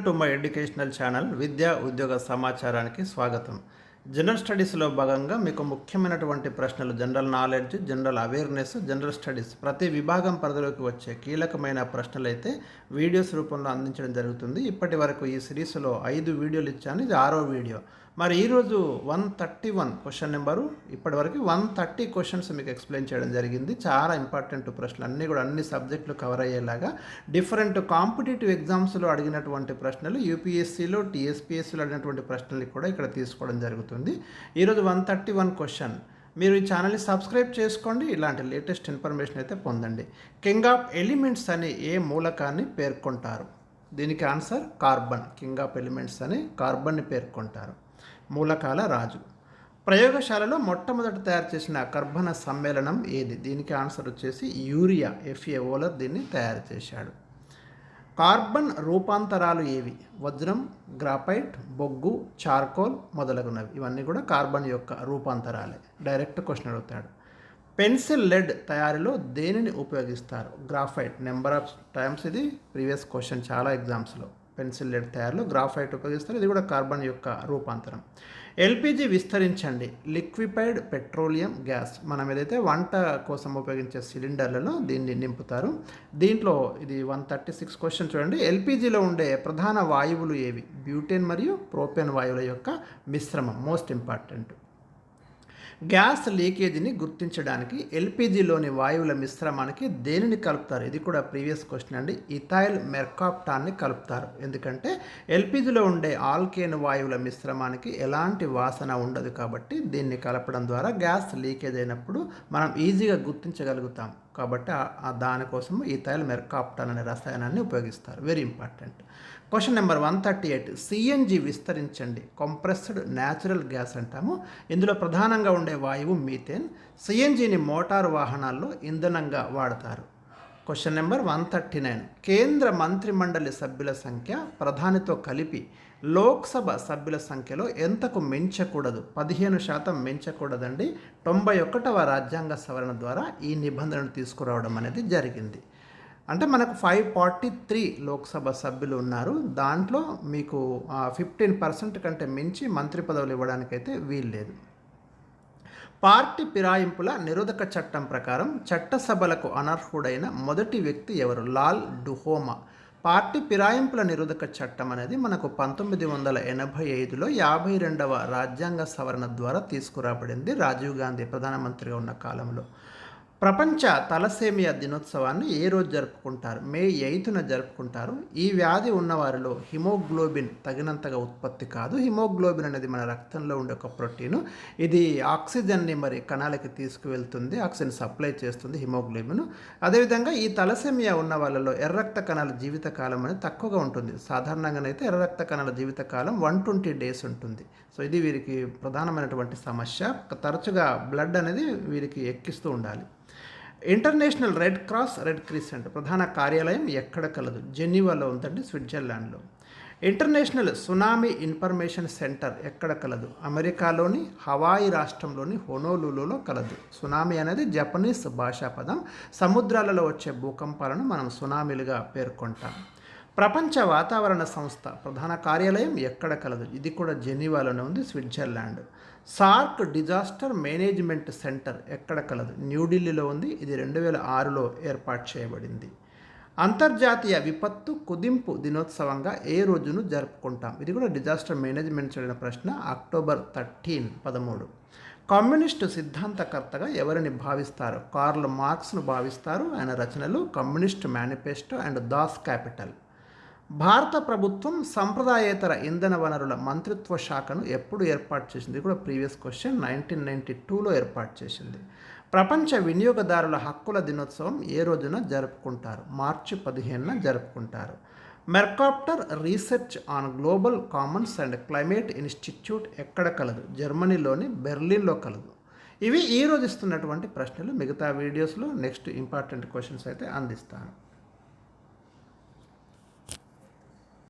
To my educational channel విద్యా ఉద్యోగ సమాచారానికి స్వాగతం. జనరల్ స్టడీస్లో భాగంగా మీకు ముఖ్యమైనటువంటి ప్రశ్నలు general knowledge, general awareness, general studies ప్రతి విభాగం పరిధిలోకి వచ్చే కీలకమైన ప్రశ్నలు అయితే వీడియోస్ రూపంలో అందించడం జరుగుతుంది. ఇప్పటి వరకు ఈ సిరీస్లో 5 వీడియోలు ఇచ్చాను, ఇది 6వ వీడియో. మరి ఈరోజు 131 క్వశ్చన్ నెంబరు, ఇప్పటివరకు 130 క్వశ్చన్స్ మీకు ఎక్స్ప్లెయిన్ చేయడం జరిగింది. చాలా ఇంపార్టెంట్ ప్రశ్నలు అన్నీ కూడా అన్ని సబ్జెక్టులు కవర్ అయ్యేలాగా డిఫరెంట్ కాంపిటేటివ్ ఎగ్జామ్స్లో అడిగినటువంటి ప్రశ్నలు, యూపీఎస్సీలో, టీఎస్పీఎస్సీలో అడిగినటువంటి ప్రశ్నలు కూడా ఇక్కడ తీసుకోవడం జరుగుతుంది. ఈరోజు 131 క్వశ్చన్. మీరు ఈ ఛానల్ని సబ్స్క్రైబ్ చేసుకోండి, ఇలాంటి లేటెస్ట్ ఇన్ఫర్మేషన్ అయితే పొందండి. కింగ్ ఆఫ్ ఎలిమెంట్స్ అని ఏ మూలకాన్ని పేర్కొంటారు? దీనికి answer carbon. King of elements అని కార్బన్ని పేర్కొంటారు. మూలకాల రాజు. ప్రయోగశాలలో మొట్టమొదట తయారు చేసిన కర్బన సమ్మేళనం ఏది? దీనికి ఆన్సర్ వచ్చేసి యూరియా. ఎఫ్ఏ ఓలర్ దీన్ని తయారు చేశాడు. కార్బన్ రూపాంతరాలు ఏవి? వజ్రం, గ్రాఫైట్, బొగ్గు, చార్కోల్ మొదలగునవి. ఇవన్నీ కూడా కార్బన్ యొక్క రూపాంతరాలే. డైరెక్ట్ క్వశ్చన్ అడుగుతాడు. పెన్సిల్ లెడ్ తయారీలో దేనిని ఉపయోగిస్తారు? గ్రాఫైట్. నెంబర్ ఆఫ్ టైమ్స్ ఇది ప్రీవియస్ క్వశ్చన్ చాలా ఎగ్జామ్స్లో. పెన్సిల్ లెడ్ తయారీలో గ్రాఫైట్ ఉపయోగిస్తారు. ఇది కూడా కార్బన్ యొక్క రూపాంతరం. ఎల్పిజి విస్తరించండి. Liquefied petroleum gas. మనం ఏదైతే వంట కోసం ఉపయోగించే సిలిండర్లలో దీన్ని నింపుతారు. దీంట్లో ఇది 136 క్వశ్చన్ చూడండి. ఎల్పిజిలో ఉండే ప్రధాన వాయువులు ఏవి? బ్యూటేన్ మరియు ప్రోపేన్ వాయువుల యొక్క మిశ్రమం. Most important. గ్యాస్ లీకేజీని గుర్తించడానికి ఎల్పిజిలోని వాయువుల మిశ్రమానికి దేనిని కలుపుతారు? ఇది కూడా ప్రీవియస్ క్వశ్చన్ అండి. ఇథైల్ మెర్కాప్టాన్ని కలుపుతారు. ఎందుకంటే ఎల్పిజిలో ఉండే ఆల్కేన్ వాయువుల మిశ్రమానికి ఎలాంటి వాసన ఉండదు కాబట్టి దీన్ని కలపడం ద్వారా గ్యాస్ లీకేజ్ అయినప్పుడు మనం ఈజీగా గుర్తించగలుగుతాం. కాబట్టి దానికోసం ఇథైల్ మెర్కాప్టాన్ అనే రసాయనాన్ని ఉపయోగిస్తారు. Very important. Question number 138. CNG విస్తరించండి. కంప్రెస్డ్ న్యాచురల్ గ్యాస్ అంటాము. ఇందులో ప్రధానంగా ఉండే వాయువు మీథేన్. సిఎన్జిని మోటారు వాహనాల్లో ఇంధనంగా వాడతారు. Question number 139. కేంద్ర మంత్రిమండలి సభ్యుల సంఖ్య ప్రధానితో కలిపి లోక్సభ సభ్యుల సంఖ్యలో ఎంతకు మించకూడదు? 15% మించకూడదండి. 91వ రాజ్యాంగ సవరణ ద్వారా ఈ నిబంధనను తీసుకురావడం అనేది జరిగింది. అంటే మనకు 543 లోక్సభ సభ్యులు ఉన్నారు. దాంట్లో మీకు 15% కంటే మించి మంత్రి పదవులు ఇవ్వడానికైతే వీల్లేదు. పార్టీ ఫిరాయింపుల నిరోధక చట్టం ప్రకారం చట్టసభలకు అనర్హుడైన మొదటి వ్యక్తి ఎవరు? లాల్ డుహోమా. పార్టీ ఫిరాయింపుల నిరోధక చట్టం అనేది మనకు 1985లో 52వ రాజ్యాంగ సవరణ ద్వారా తీసుకురాబడింది. రాజీవ్ గాంధీ ప్రధానమంత్రిగా ఉన్న కాలంలో. ప్రపంచ తలసేమియా దినోత్సవాన్ని ఏ రోజు జరుపుకుంటారు? మే 8న జరుపుకుంటారు. ఈ వ్యాధి ఉన్నవారిలో హిమోగ్లోబిన్ తగినంతగా ఉత్పత్తి కాదు. హిమోగ్లోబిన్ అనేది మన రక్తంలో ఉండే ఒక ప్రోటీను. ఇది ఆక్సిజన్ని మరి కణాలకి తీసుకువెళ్తుంది, ఆక్సిజన్ సప్లై చేస్తుంది హిమోగ్లోబిన్. అదేవిధంగా ఈ తలసేమియా ఉన్న వాళ్ళలో ఎర్ర రక్త కణాల జీవితకాలం అనేది తక్కువగా ఉంటుంది. సాధారణంగానైతే ఎర్ర రక్త కణాల జీవితకాలం 120 డేస్ ఉంటుంది. సో ఇది వీరికి ప్రధానమైనటువంటి సమస్య. తరచుగా బ్లడ్ అనేది వీరికి ఎక్కిస్తూ ఉండాలి. International red cross red crescent ప్రధాన కార్యాలయం ఎక్కడ కలదు? జెనీవాలో ఉందండి, స్విట్జర్లాండ్లో. ఇంటర్నేషనల్ సునామీ ఇన్ఫర్మేషన్ సెంటర్ ఎక్కడ కలదు? అమెరికాలోని హవాయి రాష్ట్రంలోని హొనోలులులో కలదు. సునామీ అనేది జపనీస్ భాషా పదం. సముద్రాలలో వచ్చే భూకంపాలను మనం సునామీలుగా పేర్కొంటాం. ప్రపంచ వాతావరణ సంస్థ ప్రధాన కార్యాలయం ఎక్కడ కలదు? ఇది కూడా జెనీవాలోనే ఉంది, Switzerland. SAARC disaster management centre ఎక్కడ కలదు? న్యూఢిల్లీలో ఉంది. ఇది 2006లో ఏర్పాటు చేయబడింది. అంతర్జాతీయ విపత్తు కుదింపు దినోత్సవంగా ఏ రోజును జరుపుకుంటాం? ఇది కూడా డిజాస్టర్ మేనేజ్మెంట్ జరిగిన ప్రశ్న. అక్టోబర్ 13. కమ్యూనిస్టు సిద్ధాంతకర్తగా ఎవరిని భావిస్తారు? కార్ల్ మార్క్స్ను భావిస్తారు. ఆయన రచనలు communist manifesto and Das capital. భారత ప్రభుత్వం సంప్రదాయేతర ఇంధన వనరుల మంత్రిత్వ శాఖను ఎప్పుడు ఏర్పాటు చేసింది? కూడా ప్రీవియస్ క్వశ్చన్. 1992లో ఏర్పాటు చేసింది. ప్రపంచ వినియోగదారుల హక్కుల దినోత్సవం ఏ రోజున జరుపుకుంటారు? మార్చి 15న జరుపుకుంటారు. Mercator research on global commons and climate institute ఎక్కడ కలదు? జర్మనీలోని బెర్లిన్లో కలదు. ఇవి ఈరోజు ఇస్తున్నటువంటి ప్రశ్నలు. మిగతా వీడియోస్లో నెక్స్ట్ ఇంపార్టెంట్ క్వశ్చన్స్ అయితే అందిస్తాను.